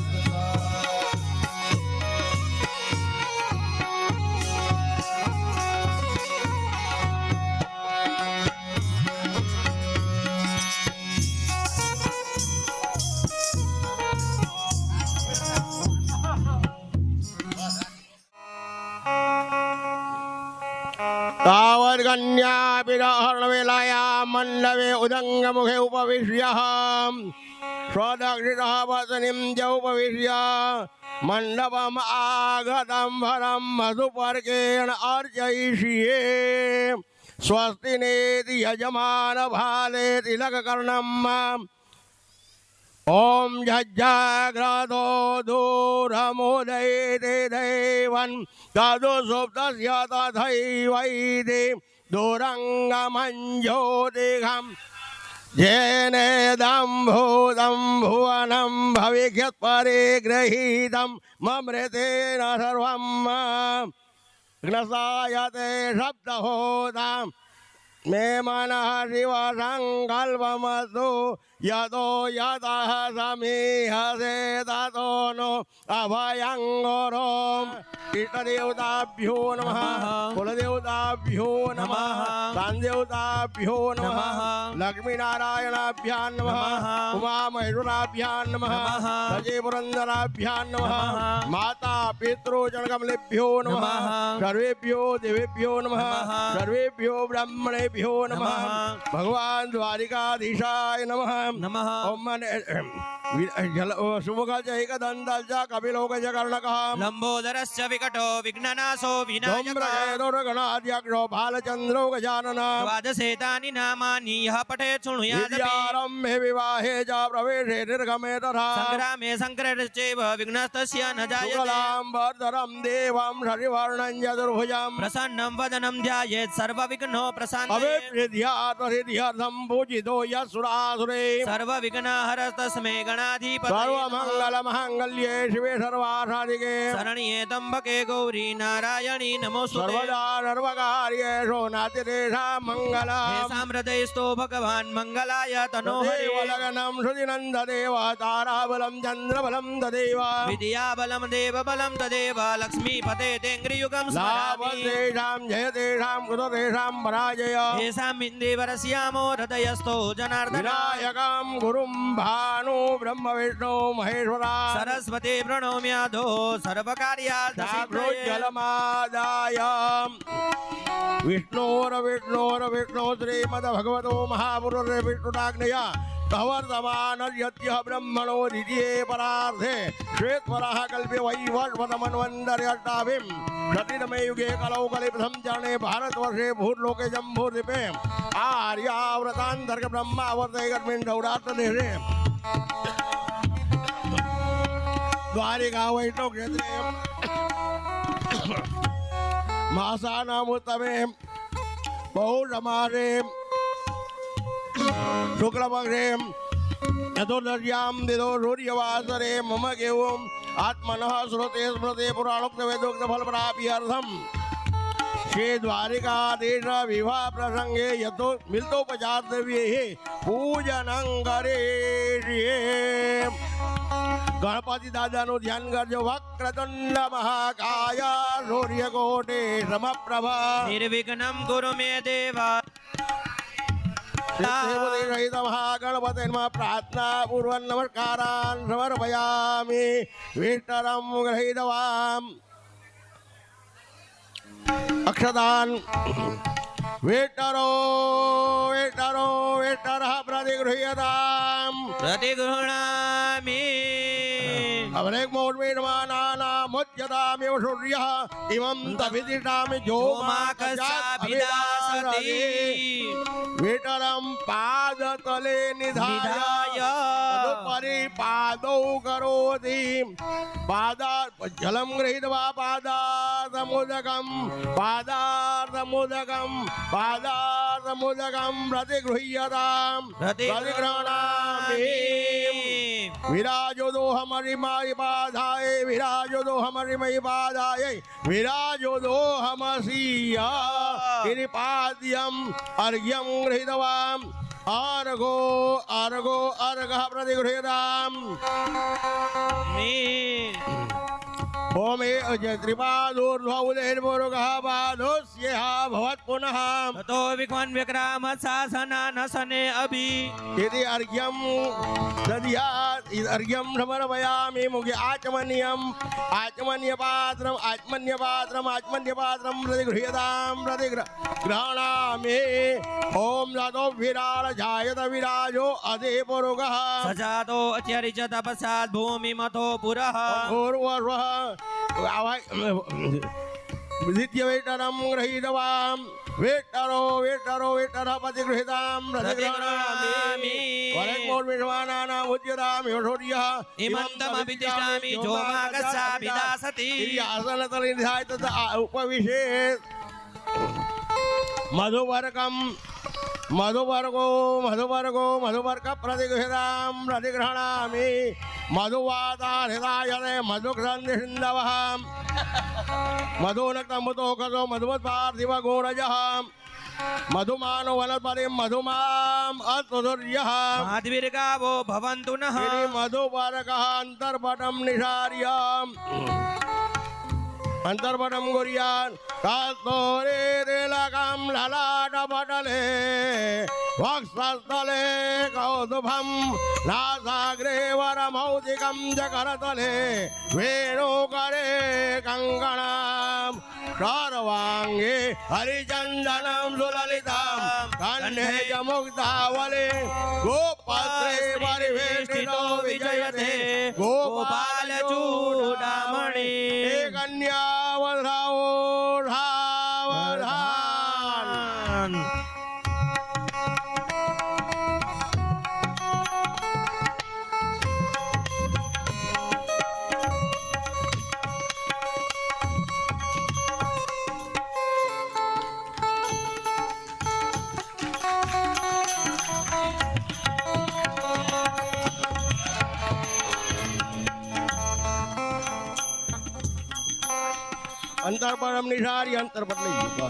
तावद्गन्यापिरहर्णवेलायां मण्डवे उदङ्गमुखे उपविश्य स्वदक्षिणः वसनिं च उपविश्य मण्डपम् आगतं भरं मधुपर्केण अर्चयिष्ये स्वस्ति नेति यजमानभाले तिलककर्णम् ॐ जज्जाग्रतो दूरमुदयते देवन् तदु सुप्तस्य तथैवैति दूरङ्गमञ्ज्योतिघम् येनेदं भूतं भुवनं भविष्यत्परिगृहीतं ममृतेन सर्वं ग्नसायते शब्दहोताम् मे मनः शिव संकल्पमस्तु यतो यतः समीहसे ततो नो अभयं गुरो इष्टदेवताभ्यो नमः कुलदेवताभ्यो नमः प्राणदेवताभ्यो नमः लक्ष्मीनारायणाभ्यां नमः उमामहेश्वराभ्यां नमः अजय पुरंदराभ्यां नमः माता पितृजनकमलेभ्यो नमः सर्वेभ्यो देवेभ्यो नमः सर्वेभ्यो ब्राह्मणेभ्यो नमः भगवान द्वारिकाधीशाय नमः नमः ओम शुभगजैकदन्तश्च कपिलोकज कर्णकः लंबोदरश्च विकटो विघ्ननाशो विनायकः धूम्रकेतुर्गणाध्यक्षो बालचन्द्रो गजानन द्वादशेतानि नामानि यः पठेत् शृणुयादपि विद्यारम्भे विवाहे च प्रवेशे निर्गमे तथा संग्रामे संकटश्चैव विघ्नस्तस्य न जायते शुक्लाम्बरधरं देवं शशिवर्णं चतुर्भुजं प्रसन्नं वदनं ध्यायेत् सर्वविघ्नो प्रशान्ते अभिवृद्ध्यार्थं पूजितो यस्सुरासुरे सर्वविघ्नहरस्तस्मै गणाधिपतये सर्वमङ्गलमङ्गल्ये शिवे सर्वासाधिके शरण्ये त्र्यम्बके गौरी नारायणी नमोस्तुते सर्वदा सर्वकार्येषु नातिरेषां मङ्गलम् येषां हृदयस्थो भगवान् मङ्गलाय तनोहरे देवलगनं श्रुतिनन्ददेव ताराबलं चन्द्रबलं तदेव विद्याबलं देवबलं तदेव लक्ष्मीपते तेङ्ग्रियुगं स्मरामि लाभतेषां जयतेषां कृततेषां पराजय येषाम् इन्देवरस्यामो हृदयस्थो जनार्दन विनायकं गुरुं भानु ब्रह्म विष्णु महेश्वरा सरस्वती प्रणोम्याधो सर्वकार्यात् सिद्धये जलमादाय विष्णो श्रीमद्भगवतो महापुरुषे विष्णुराज्ञया प्रवर्तमानर्यत्यः ब्रह्मणो द्वितीये परार्धे श्वेतवरः कल्पे वैवस्वतमन्वन्तर्यष्टाभिं शतितमे युगे कलौ कलिप्रथम चरणे भारतवर्षे भूर्लोके जम्बूद्वीपे आर्याव्रतान्तर्ग ब्रह्मावर्ते कर्मिन् सौराष्ट्रदेशे द्वारिका वैष्णव क्षेत्रे मासानामुत्तमे पौषमासे शुक्लपक्षे चतुर्दश्यां दिदो सूर्यवासरे मम केवम् आत्मनः श्रुते स्मृते पुराणोक्तवेदोक्तफलप्राप्त्यर्थं श्री द्वारिकाधीश विवाह प्रसंगे यतो मिलितोपचारद्रव्यैः पूजनं करिष्ये गणपति दादाનું ધ્યાન કરજો વક્રતુંડ મહાકાય સૂર્યકોટે સમપ્રભા निर्विघ्नं कुरु मे देव સહિત મહાગણપતિ પ્રાર્થના પૂર્વક નમસ્કારાન સમર્પયામિ વિષ્ટરમ ગૃહીતવામ અક્ષદાન વેટરઃ પ્રતિગૃહ્યતામ प्रतिगृह्णामि अवरेकमोर्मेणमानानामुच्यतामेव सूर्यः इमं तभिदिष्टामि जोमाकस्याभिदासति वेटरं पादतले निधाय तदुपरि पादौ करोति जलं गृहीत्वा पादार्थमुदकं प्रतिगृह्यतां प्रतिगृह्णामि विराजो दोहमरि मयि पादाय विराजो दोहमरि मयि पादाय विराजो दोहमसीया गिरिपाद्यम् अर्घ्यं गृहीतवान् अर्घः प्रतिगृह्यताम् ओमे त्रिपादोर्ध्वोदयर्पूर्वकः पादोस्यः भवत् पुनः ततो विक्वन् विक्राम शासनानसने अभि यदि अर्घ्यं दद्यात् अर्घ्यं समर्पयामि मुखे आचमन्यपात्रं प्रतिगृह्यतां प्रतिगृह्णामि ॐ ततो विराज जायत विराजो अधे पुरुषः सजातो अत्यरिच तपसात् भूमिमतो पुरः पूर्वः द्वितीयवेटरं गृहीतवान् वेटरः प्रतिगृहीतां प्रतिगृह्णामि वरकोर्मिष्माणानामुच्यतां सूर्यः इमन्तमभितिष्ठामि जोमाकस्याभिदासति आसनतले तथा उपविशेत् मधुवर्ग प्रतिगृह्यतां प्रतिगृह्णामि मधुवाताहृदायते मधुक्षन्दिसिन्धवः मधुनक्तमुतो कथो मधुवत्पार्थिवगोरजः મધુમાનો વનસ્પતિ મધુમામ અતુર્યઃ માધવીર્ગાવો ભવન્તુ નઃ મધુપારકઃ અંતર્પટમ નિષાર્યમ અંતર્પટમ ગુર્યાન કાસ્તોરે રેલકમ લલાટપટલે વક્ષસ્થલે કૌતુભમ નાસાગ્રે વરમૌતિકમ ચ કરતલે વેણુકરે કંકણમ સર્વાંગે હરિચંદનમ સુલલિતમ કંઠે ચ મુક્તાવલે ગોપત્રે પરિવેષ્ટિતો વિજયતે ગોપાલ ચૂડામણી કન્યાવધાઓ સાવધાન અંતર્પટમ નિષાર્ય અંતર્પટ લઈ ગયો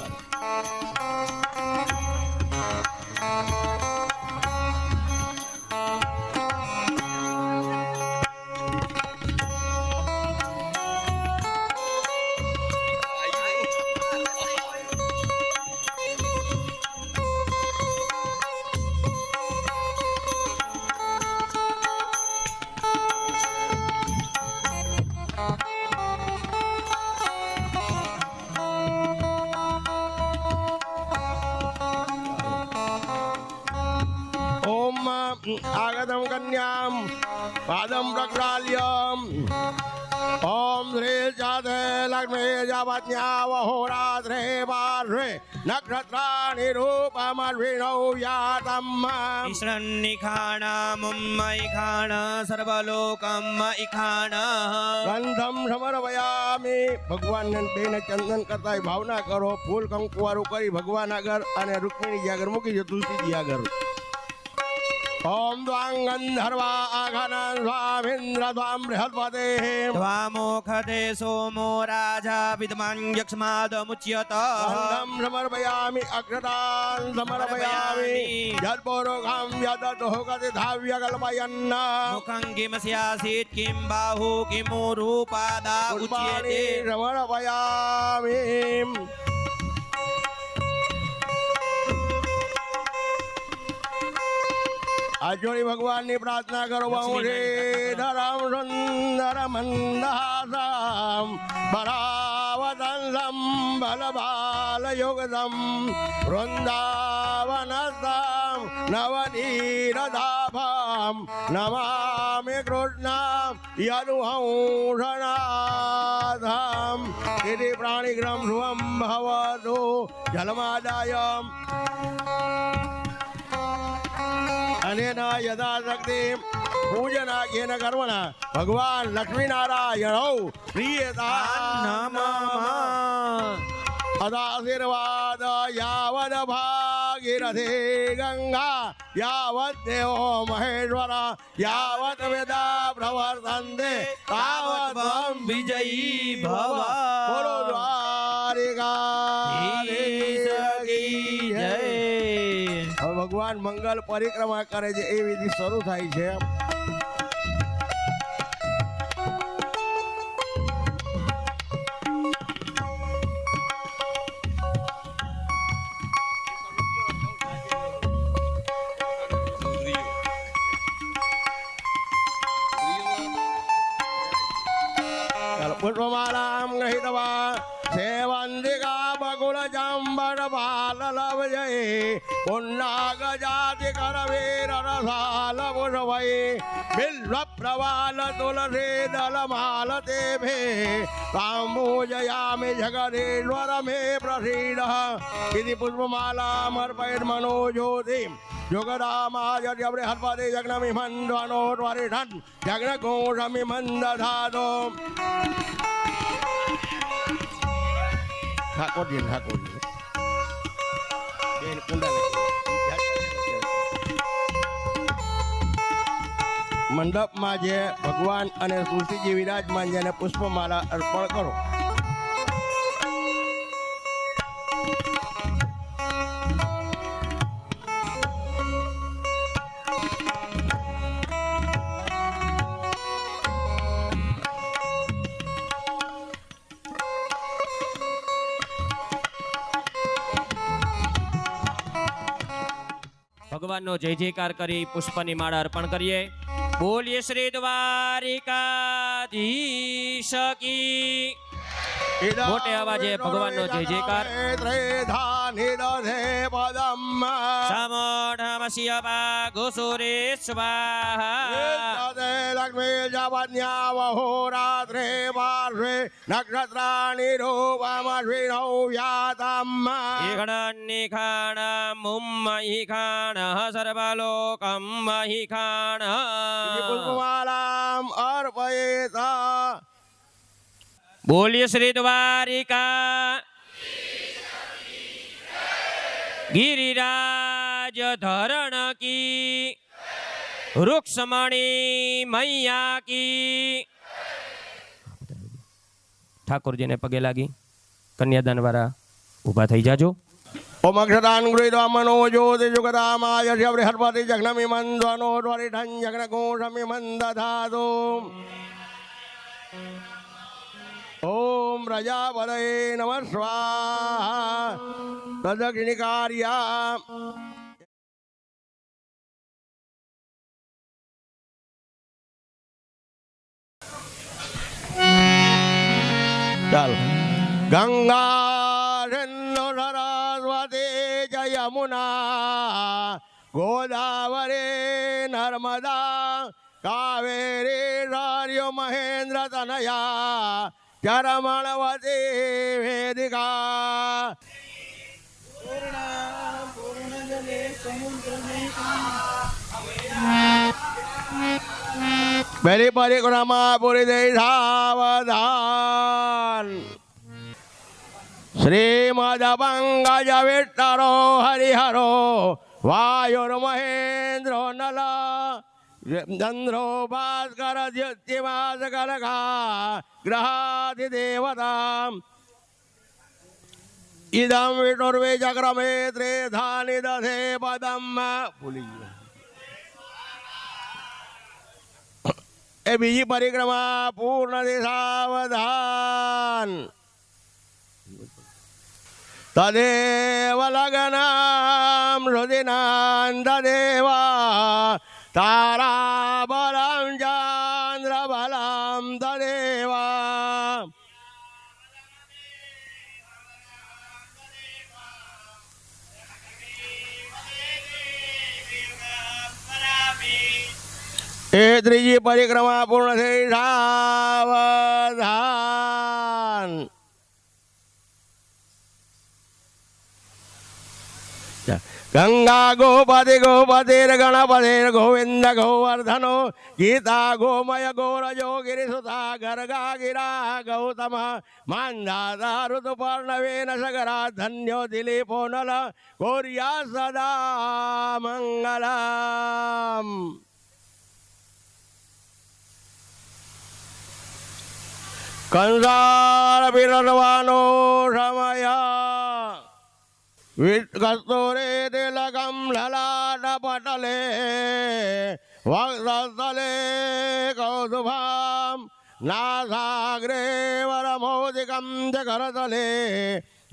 आगतम कन्याम पादम प्रक्षाल्यम ओम श्री जाते लक्ष्मी जावज्ञावहोरात्रे पार्श्वे नक्षत्राणि रूपमर्विणौ यातम् ईश्वरन्निखाणामुम्मैखाण सर्वलोकम् गंधम समर्पयामि भगवान ने बेन चंदन करता भावना करो फूल कंकुवारू करी भगवान आगर अने रुक्मिणी जी आगर मूकी दो तुलसी जी आगर ओम द्वां गंधर्वा आघन स्वामिन्द्र द्वां बृहस्पते त्वामोखते सोमो राजा विद्वान् यक्ष्मादमुच्यत गंधम समर्पयामि अक्षतान् समर्पयामि यद्पूर्वकं यदतो गति धाव्य कल्पयन्न मुखं किमस्यासीत् किं बाहु किमुरूपादा पुष्पाणि उच्यते समर्पयामि आजोड़ी भगवान ने प्रार्थना करो बहुरे धरम सुंदर मंदासम बरावदंसम बलबाल युगदम वृंदावनसम नवनीरदाभम नमामि कृष्णम यदुहंसनाथम इति प्राणिग्रम ध्रुवम भवतु जलमादायम अनेन यथाशक्ति पूजना येन कर्मणा भगवान लक्ष्मी नारायणौ प्रीयता नमः अदाशीर्वाद यावद भागीरथी गंगा यावत् देवो महेश्वर यावत् वेदा प्रवर्तन्ते तावत् त्वं विजयी भव बोलो द्वारिकाधीश की जय। હવે ભગવાન મંગલ પરિક્રમા કરે છે એ વિધિ શરૂ થાય છે पुष्पमालां गृहीत्वा सेवन्तिका बकुलजाम्बरपाललवजये पुण्डागजातिकरवीररसालपुषवै बिल्वप्रवालतुलसी दलमालतेभे तां पूजयामि जगदीश्वर मे प्रसीदः इति पुष्पमालामर्पयेत् मनोज्योतिं योगरामाय बृहस्पति जग्नमिमन्ध्वनोर्वरिषन् जग्नघोषमिमन्दधातु ઠાકોરજી બેન કુંડા મંડપમાં જે ભગવાન અને તુલસીજી વિરાજમાન છે એને પુષ્પમાળા અર્પણ કરો ભગવાનનો જય જયકાર કરી પુષ્પની માળા અર્પણ કરીએ. બોલીએ શ્રી દ્વારિકાધીશ કી. મોટે અવાજે ભગવાનનો જય જયકાર. સમોઢમસ્ય ભાગુસુરે સ્વાહા. લક્ષ્મી નક્ષત્રાણી રૂપમશ્વિનૌ ઈગણન્નિ ખાણ મુમ્મહિ ખાણ સર્વલોકમ મહિ ખાણ. પુષ્પમાલામ અર્પયેતા. બોલીએ શ્રી દ્વારિકા ગિરિરાજ ધરણ કી. વૃક્ષમણી મૈયા કી. ઠાકોરજીને પગે લાગી કન્યાદાન વાળા ઊભા થઈ જાજો. ઓમ અક્ષરાન ગૃહીત્વા મનો જ્યોતિ જુગતામાય શ્રી હરપતિ જગ્નમિ મંદનો દ્વારિઠં જગ્ન કોશમિ મંદધાતુ. ઓમ પ્રજાપતયે નમઃ સ્વાહા. પ્રદક્ષિણિકાર્યા. ચાલો. ગંગા સિંધુ સરસ્વતી જ યમુના ગોદાવરી નર્મદા કાવેરી સરયુ મહેન્દ્ર તનયા ચરમણવતી વેદિકા. પહેલી પરિક્રમા પૂરી થઈ સાવધાન. શ્રીમદ પંકજ વિઠ્ઠલો હરિહરો વાયુર્મહેન્દ્રો નલ ચંદ્રો ભાસ્કર દ્યુતિમાસ કનકા ગ્રહાધિદેવતા. ઇદમ વિષ્ણુર્વે ચક્રમે ત્રેધાનિ દધે પદમ. ભૂલી ગયો. એ બીજી પરિક્રમા પૂર્ણ થી સાવધાન. તદેવ લગ્નામ રુદિનાં તદેવા તારાબલં ચંદ્રબલં તદેવા. એ ત્રીજી પરિક્રમા પૂર્ણ થઈ સાવધાન. ગંગા ગોપતિ ગોપતિર ગણપતિર ગોવિંદ ગોવર્ધનો ગીતા ગોમય ગોરજો ગિરિસુતા ગર્ગા ગિરા ગૌતમ માંધાતા ઋતુપર્ણવેન સગરા ધન્યો દિલીપો નલ ગોર્યા સદા મંગલમ. કંસાર પીરસવાનો સમય. કસ્તુરે તિલકમ લલાટ પટલે વક્ષસ્થલે કૌસ્તુભમ નાસાગ્રે વરમોદિકમ ચ કરતલે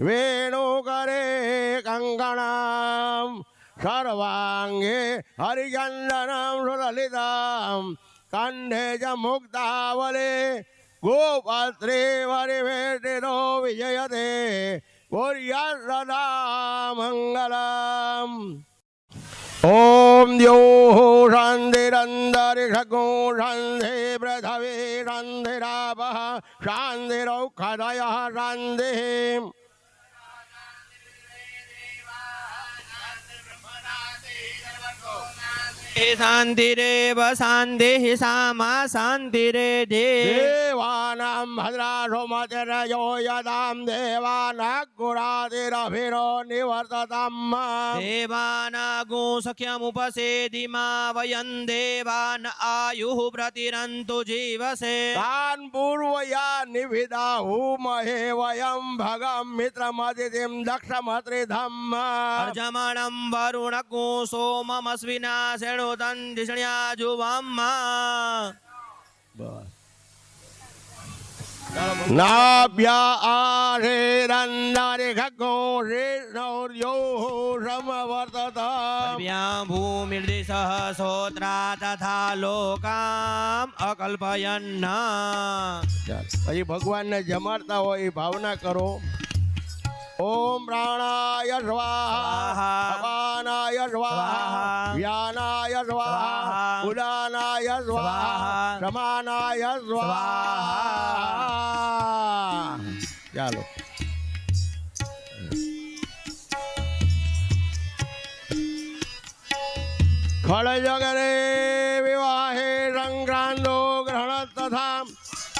વેણુકરે કંકણમ સર્વાંગે હરિચંદનમ સુલલિતમ કંઠે ચ મુક્તાવલે ગોપત્રે વરિવેટિનો વિજયતે ગોર્યા સદા મંગલમ. ઓમ દ્યો શાંતિરંતરિક્ષગો શાંતિ પૃથ્વે શાંતિરાપઃ શાંતિરૌષધયઃ શાંતિઃ. શાંતિરેવ શાંતિઃ સામા શાંતિરેધે. દેવાનાં ભદ્રાસો મતિરજો યદાં દેવાનાં ગુરાતિરભિરો નિવર્તતામ. દેવાનાગો સખ્યમુપસેદિમા વયં દેવાન આયુઃ પ્રતિરંતુ જીવસે. તાન પૂર્વયા નિવિદાહુમહે વયં ભગં મિત્રમદિતિં દક્ષમત્રિધમ. અર્જમણં વરુણગો સોમમસ્વિના શેણોતં ધિષણ્યા જુવામ્મા. Na bia a re ran na re khakko re no yo ramavartata भूमिर्दिशः सोत्रा तथा लोकाम अकल्पयन्ना પછી ભગવાનને જમાડતા હોય એ ભાવના કરો. ઓમ પ્રાણાય સ્વાહા અપાનાય સ્વાહા વ્યાનાય સ્વાહા ઉદાનાય સ્વાહા સમાનાય સ્વાહા. ચાલો ખડજગરે વિવાહે સંક્રાંતો ગ્રહણ તથા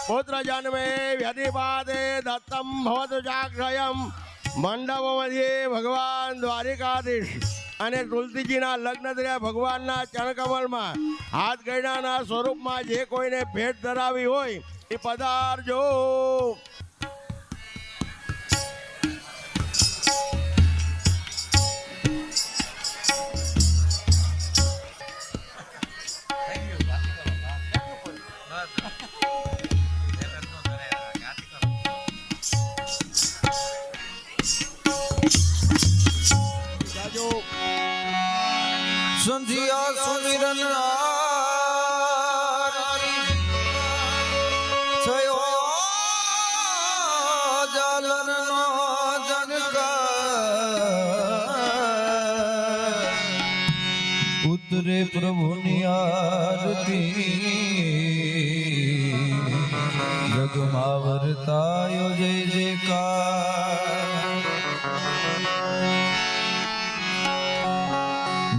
પુત્ર જન્મે વ્યધિપાદે દત્તમ ભવતુ ચાક્ષયમ. મંડપ મધ્યે ભગવાન દ્વારિકાધીશ અને તુલસીજીના લગ્ન થયા. ભગવાનના ચરણકમલમાં હાથ ગયડાના સ્વરૂપમાં જે કોઈને ભેટ ધરાવી હોય એ પધારજો. સંધ્યા સુમિરન થયો જલનનો જનકાર ઉતરે પ્રભુની આરતી જગમાં વર્તાયો જય જયકાર.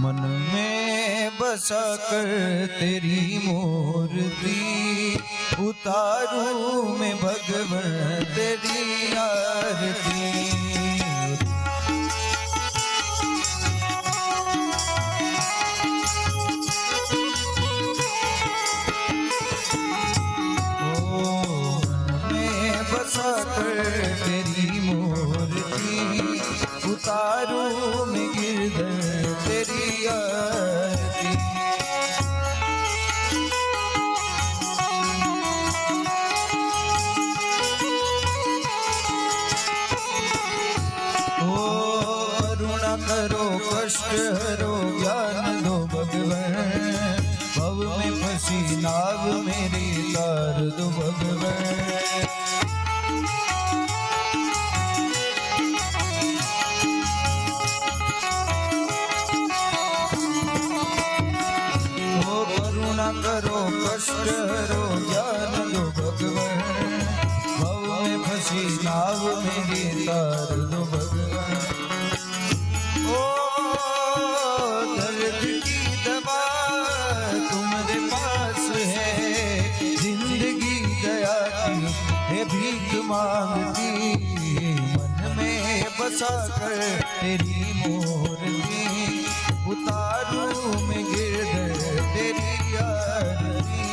मन में बसा कर तेरी मूर्ति उतारूं मैं भगवन तेरी आरती. तेरी मूर्ति उतारूं मैं गिरधर तेरी आरती. ओ करुणा करो कष्ट हरो ज्ञान दो भगवन. भव में फंसी नाव मेरी तार दो भगवन. करो कष्ट हरो ज्ञान दो भगवन. भव में फंसी नाव मेरी तार दो भगवन. ओ दर्द की दवा तुम्हारे पास है. जिंदगी दया की है भीख मांगती. मन में बसा कर तेरी मूर्ति उतारूं मैं गिरधर तेरी आरती.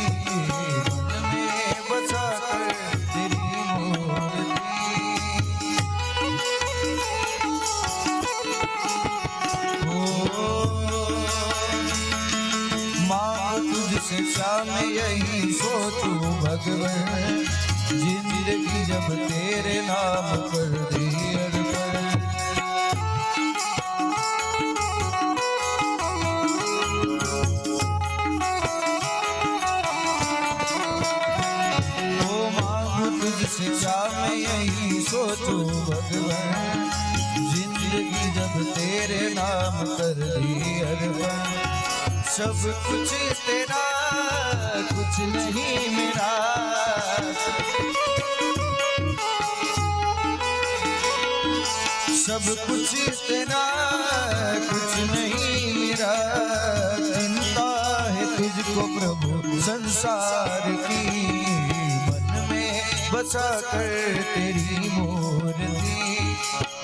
मन में बसा कर तेरी मूर्ति. ओ माँ तुझसे शाम यही सोचूं भगवन. जिंदगी जब तेरे नाम पर दी अर्पण. शिक्षा में यही सोचूं भगवन. जिंदगी जब तेरे नाम कर दी अर्पण. सब कुछ तेरा कुछ नहीं मेरा. सब कुछ तेरा कुछ नहीं मेरा. चिंता है तुझको प्रभु संसार की. बसा कर तेरी मूर्ति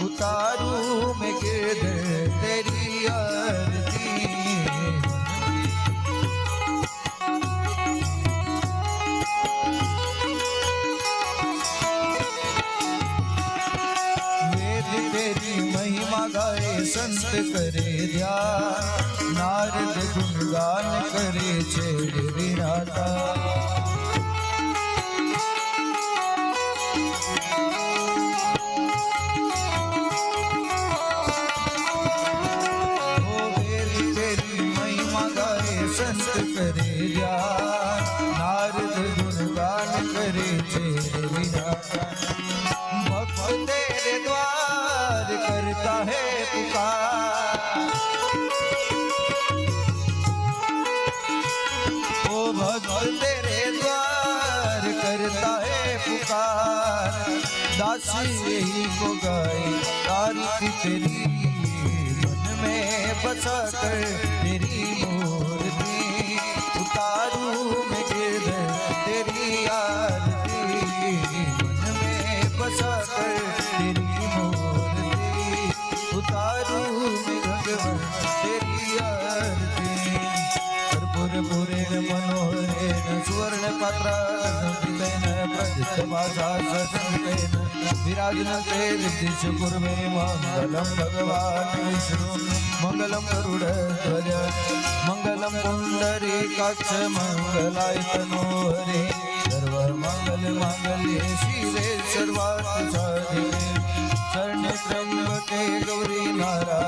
उतारूं मैं गिरधर तेरी आरती. वेद तेरी महिमा गाए संत करे ध्यान. नारद गुणगान करे छेड़ विराता. संत करे ध्यान नारद गुणगान करे तेरे विरान भक्त तेरे द्वार करता है पुकार ओ भक्त तेरे द्वार करता है पुकार दासी यही को गाए तारीफ तेरी मन में बसा कर तेरी मूर्ति उतारू मैं गिरधर तेरी आरती मन में बसा कर तेरी मूर्ति उतारू मैं भगवान तेरी आरती कर्पूर पूरेण मनोहरेण सुवर्ण पात्रालंकृतेन प्रतिष्ठभासासंकेन विराजनते दिश पूर्वे मंगलम भगवान विष्णु मंगलम गरुड़ध्वज मंगलम पुंडरीकाक्ष मंगलाय तनोहरे सर्व मंगल मांगल्ये शिवे सर्वार्थ साधिके शरण्ये त्र्यंबके गौरी नारायणी